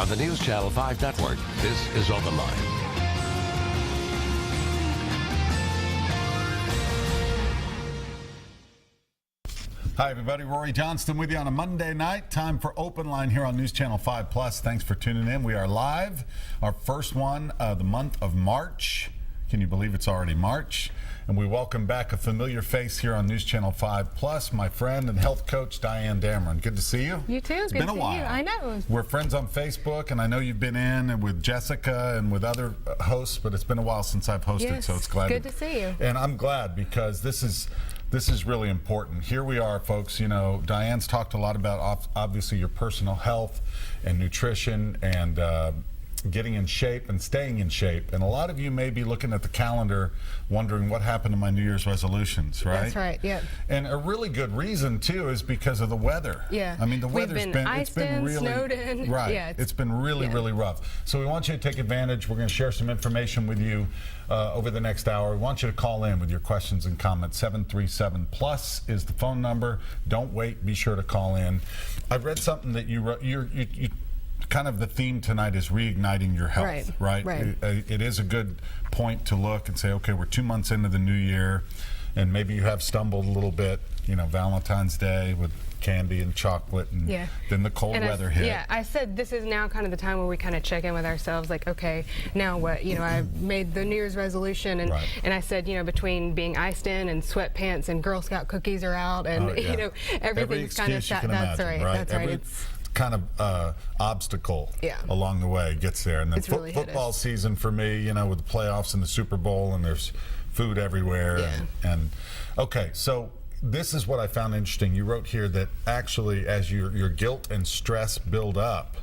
From the News Channel 5 Network, this is OpenLine. Hi, everybody. Rory Johnston with you on a Monday night. Time for OpenLine here on News Channel 5 Plus. Thanks for tuning in. We are live. Our first one of the month of March. Can you believe it's already March? And we welcome back a familiar face here on News Channel 5 Plus, my friend and health coach, Dyan Damron. Good to see you. You too. It's good been a to see while. you. I know. We're friends on Facebook, and I know you've been in and with Jessica and with other hosts, but it's been a while since I've hosted, Yes, so it's glad good to see you. And I'm glad because this is really important. Here we are, folks. You know, Dyan's talked a lot about obviously your personal health and nutrition and getting in shape and staying in shape. And a lot of you may be looking at the calendar wondering what happened to my New Year's resolutions, right? That's right, yeah. And a really good reason, too, is because of the weather. Yeah. I mean, the We've weather's been it's been really, snowed in. right. Yeah, it's been really, really rough. So we want you to take advantage. We're going to share some information with you over the next hour. We want you to call in with your questions and comments. 737+ is the phone number. Don't wait. Be sure to call in. I've read something that you wrote. You kind of the theme tonight is reigniting your health, right? It is a good point to look and say, okay, we're 2 months into the new year, and maybe you have stumbled a little bit, you know, Valentine's Day with candy and chocolate, and then the cold weather hit. Yeah, I said this is now kind of the time where we kind of check in with ourselves, like, okay, now what? You know, I made the New Year's resolution, and and I said, you know, between being iced in and sweatpants and Girl Scout cookies are out, and you know, everything's kind of sat. That's right. That's right. It's kind of obstacle along the way gets there, and then really football season for me, you know, with the playoffs and the Super Bowl, and there's food everywhere, and okay, so this is what I found interesting. You wrote here that actually, as your guilt and stress build up,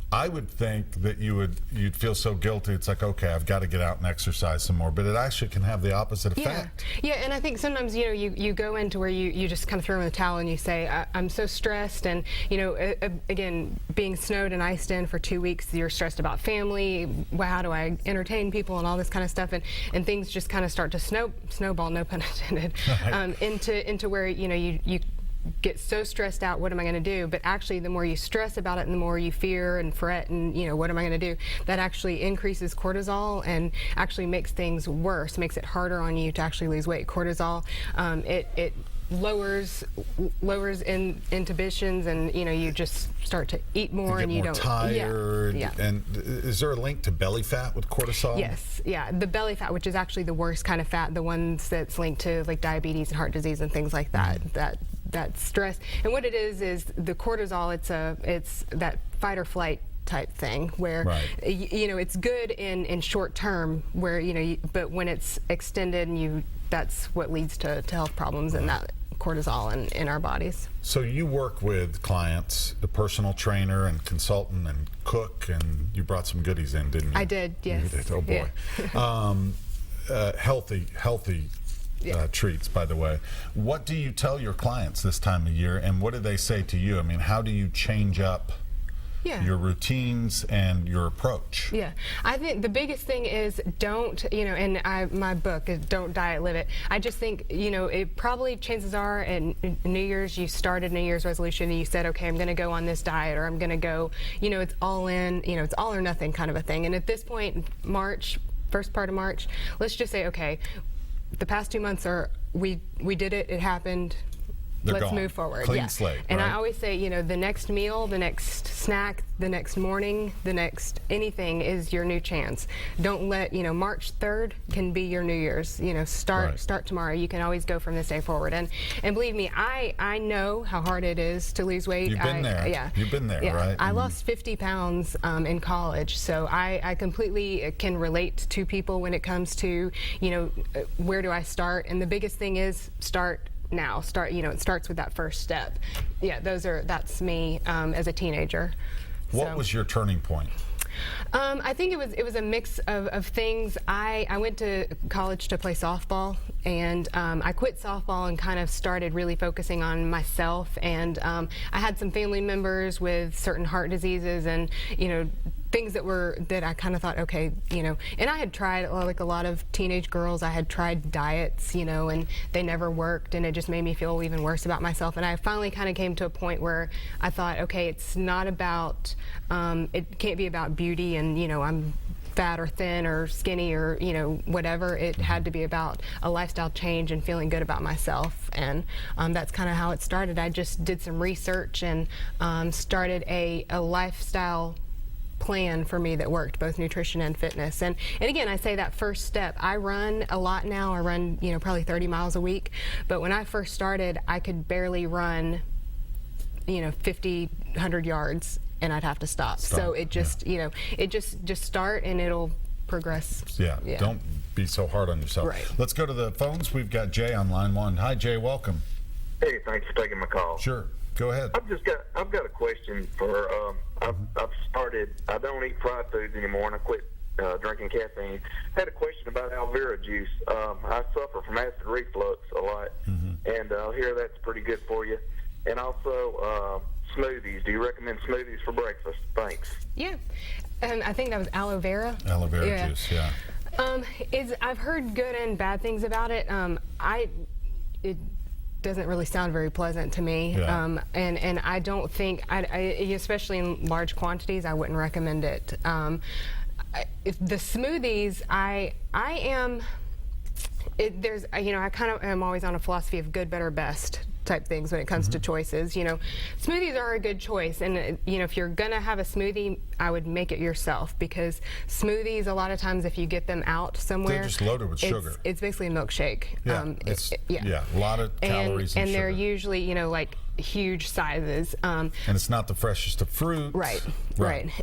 I would think that you'd feel so guilty. It's like, okay, I've got to get out and exercise some more. But it actually can have the opposite effect. Yeah, and I think sometimes, you know, you go into where you just kind of throw in the towel and you say, I'm so stressed. And, you know, again, being snowed and iced in for 2 weeks, you're stressed about family. Well, how do I entertain people and all this kind of stuff? And things just kind of start to snowball, no pun intended, into where, you know, you get so stressed out, what am I going to do? But actually, the more you stress about it and the more you fear and fret and, you know, what am I going to do? That actually increases cortisol and actually makes things worse, makes it harder on you to actually lose weight. Cortisol, it lowers inhibitions, and, you know, you just start to eat more, and you don't tired. And is there a link to belly fat with cortisol? Yes, the belly fat, which is actually the worst kind of fat, the ones that's linked to like diabetes and heart disease and things like that. That stress, and what it is the cortisol. It's that fight or flight type thing where you know, it's good in short term, where, you know, but when it's extended, and that's what leads to health problems, and that cortisol in our bodies. So you work with clients, the personal trainer and consultant and cook, and you brought some goodies in, didn't you? I did, yes. You did. Oh boy. Healthy treats, by the way. What do you tell your clients this time of year, and what do they say to you? I mean, how do you change up your routines and your approach? I think the biggest thing is don't, you know, and my book is Don't Diet, Live It. I just think, you know, it probably, chances are, in New Year's, you started New Year's resolution and you said, okay, I'm going to go on this diet, or I'm going to go, you know, it's all in, you know, it's all or nothing kind of a thing. And at this point, March, first part of March, let's just say, okay, the past 2 months we did it, it happened. Let's move forward. Clean slate. And I always say, you know, the next meal, the next snack, the next morning, the next anything is your new chance. Don't let, you know, March 3rd can be your New Year's. You know, start tomorrow. You can always go from this day forward. And believe me, I know how hard it is to lose weight. You've been there. You've been there, right? I lost 50 pounds in college, so I completely can relate to people when it comes to, you know, where do I start? And the biggest thing is start now. You know, it starts with that first step. That's me as a teenager. What was your turning point? I think it was a mix of things. I went to college to play softball, and I quit softball and kind of started really focusing on myself. And I had some family members with certain heart diseases, and, you know, things that I kind of thought, okay, and I had tried, like a lot of teenage girls, I had tried diets, and they never worked, and it just made me feel even worse about myself. And I finally kind of came to a point where I thought, okay, it's not about, it can't be about beauty and, I'm fat or thin or skinny or whatever. It had to be about a lifestyle change and feeling good about myself, and that's kind of how it started. I just did some research and started a lifestyle plan for me that worked, both nutrition and fitness. And again, I say that first step. I run a lot now. I run probably 30 miles a week, but when I first started, I could barely run 50, 100 yards, and I'd have to stop. So it just, it just start and it'll progress. Yeah, don't be so hard on yourself. Right. Let's go to the phones. We've got Jay on line 1. Hi, Jay, welcome. Hey, thanks for taking my call. Sure, go ahead. I've got a question for, I don't eat fried foods anymore, and I quit drinking caffeine. I had a question about aloe vera juice. I suffer from acid reflux a lot, and I hear that's pretty good for you. And also smoothies. Do you recommend smoothies for breakfast? Thanks. Yeah, and I think that was aloe vera. Aloe vera juice, yeah. I've heard good and bad things about it. It doesn't really sound very pleasant to me. Yeah. And I don't think, especially in large quantities, I wouldn't recommend it. If the smoothies, I kind of am always on a philosophy of good, better, best type things when it comes to choices. Smoothies are a good choice, and if you're gonna have a smoothie, I would make it yourself, because smoothies, a lot of times if you get them out somewhere, They're just loaded with sugar. It's basically a milkshake. Yeah, a lot of calories and sugar. they're usually like huge sizes. And it's not the freshest of fruit. Right.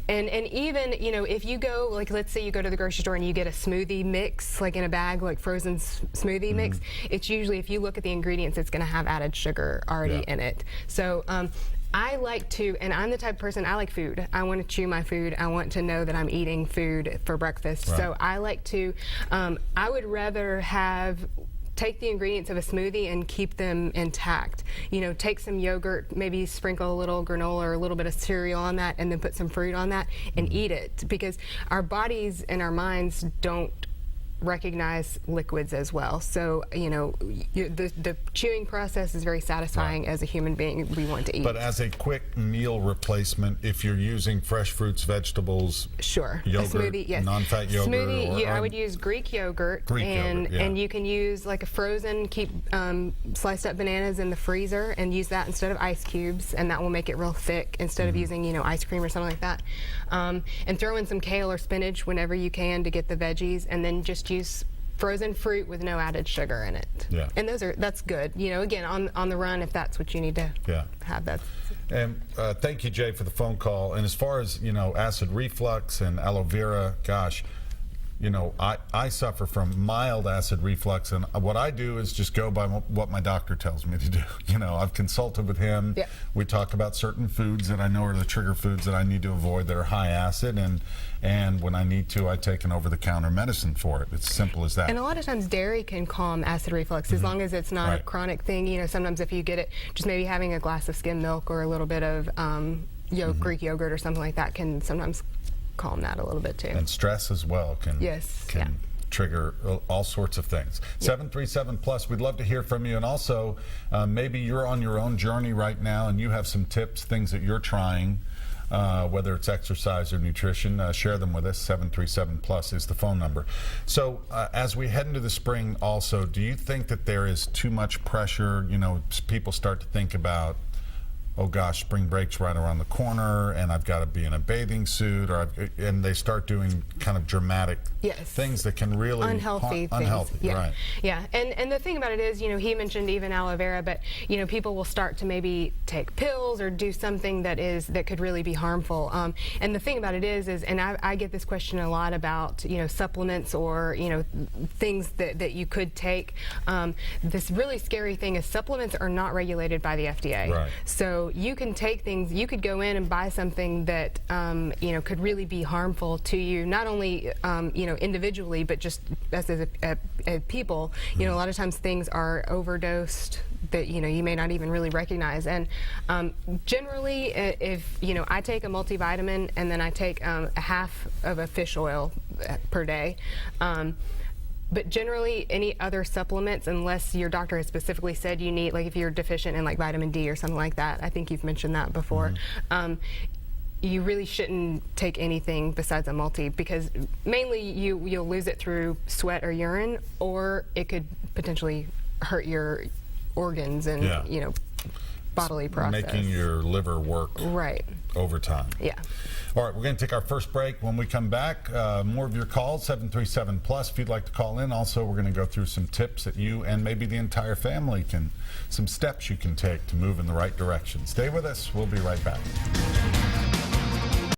And even, if you go, like, let's say you go to the grocery store and you get a smoothie mix, like in a bag, like frozen smoothie mix, it's usually, if you look at the ingredients, it's going to have added sugar already in it. So I like to, and I'm the type of person, I like food. I want to chew my food. I want to know that I'm eating food for breakfast. Right. So I like to, I would rather take the ingredients of a smoothie and keep them intact. Take some yogurt, maybe sprinkle a little granola or a little bit of cereal on that, and then put some fruit on that and eat it, because our bodies and our minds don't recognize liquids as well. So, the chewing process is very satisfying as a human being. We want to eat. But as a quick meal replacement, if you're using fresh fruits, vegetables, sure, yogurt, a smoothie, yes. non-fat yogurt, smoothie, I would use Greek yogurt, and you can use like a frozen, keep sliced up bananas in the freezer and use that instead of ice cubes, and that will make it real thick instead of using ice cream or something like that. And throw in some kale or spinach whenever you can to get the veggies, and then just use frozen fruit with no added sugar in it. Yeah. And that's good. Again, on the run, if that's what you need to have, that. And thank you, Jay, for the phone call. And as far as acid reflux and aloe vera, gosh, I suffer from mild acid reflux, and what I do is just go by what my doctor tells me to do. I've consulted with him. Yeah. We talk about certain foods that I know are the trigger foods that I need to avoid that are high acid, and when I need to, I take an over-the-counter medicine for it. It's simple as that. And a lot of times dairy can calm acid reflux, as long as it's not a chronic thing. Sometimes if you get it, just maybe having a glass of skim milk or a little bit of Greek yogurt or something like that can sometimes calm that a little bit too. And stress as well can trigger all sorts of things. 737+, we'd love to hear from you. And also, maybe you're on your own journey right now and you have some tips, things that you're trying, whether it's exercise or nutrition. Share them with us. 737+ is the phone number. So as we head into the spring also, do you think that there is too much pressure? People start to think about, oh gosh, spring break's right around the corner, and I've got to be in a bathing suit, and they start doing kind of dramatic things that can really unhealthy things. Right? Yeah, and the thing about it is, he mentioned even aloe vera, but people will start to maybe take pills or do something that could really be harmful. And the thing about it is, and I get this question a lot about supplements or things that you could take. This really scary thing is supplements are not regulated by the FDA. Right. So you can take things, you could go in and buy something that could really be harmful to you, not only individually, but just as a people. A lot of times things are overdosed. that you may not even really recognize. And generally, if I take a multivitamin and then I take a half of a fish oil per day. But generally, any other supplements, unless your doctor has specifically said you need, like if you're deficient in like vitamin D or something like that, I think you've mentioned that before, you really shouldn't take anything besides a multi, because mainly you'll lose it through sweat or urine, or it could potentially hurt your organs and bodily process. Making your liver work over time. Yeah. All right, we're going to take our first break. When we come back, more of your calls, 737+ if you'd like to call in. Also, we're going to go through some tips that you and maybe the entire family some steps you can take to move in the right direction. Stay with us. We'll be right back.